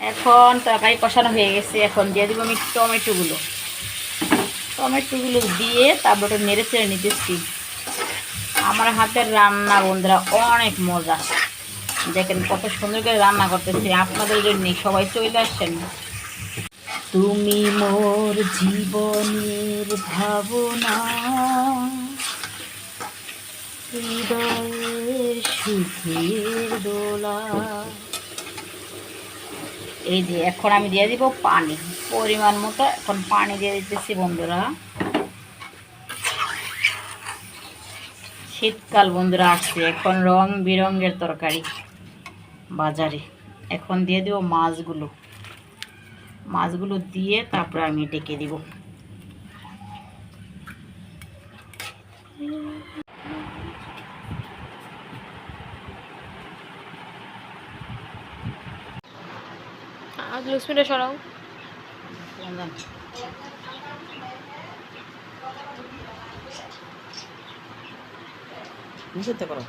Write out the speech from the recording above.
এখন তরকারি কষানো হয়ে গেছে, এখন দিয়ে দেবো আমি টমেটোগুলো। টমেটোগুলো দিয়ে তারপর ওটা নেড়ে চেড়ে নিতেছি। আমার হাতের রান্না বন্ধুরা অনেক মজা। দেখেন কত সুন্দর করে রান্না করতেছি আপনাদের জন্য, সবাই চলে আসেন। তুমি মোর জীবনের ভাবনা, হৃদয়ের সুখের দোলা। এই যে এখন আমি দিয়ে দিব পানি পরিমাণ মতো। এখন পানি দিয়ে দিতেছি বন্ধুরা। শীতকাল বন্ধুরা আসছে, এখন রং বেরঙের তরকারি বাজারে। এখন দিয়ে দেবো মাছগুলো। মাছগুলো দিয়ে তারপর আমি ডেকে দিব। লুসমিটা সরাও। বুঝতে পারো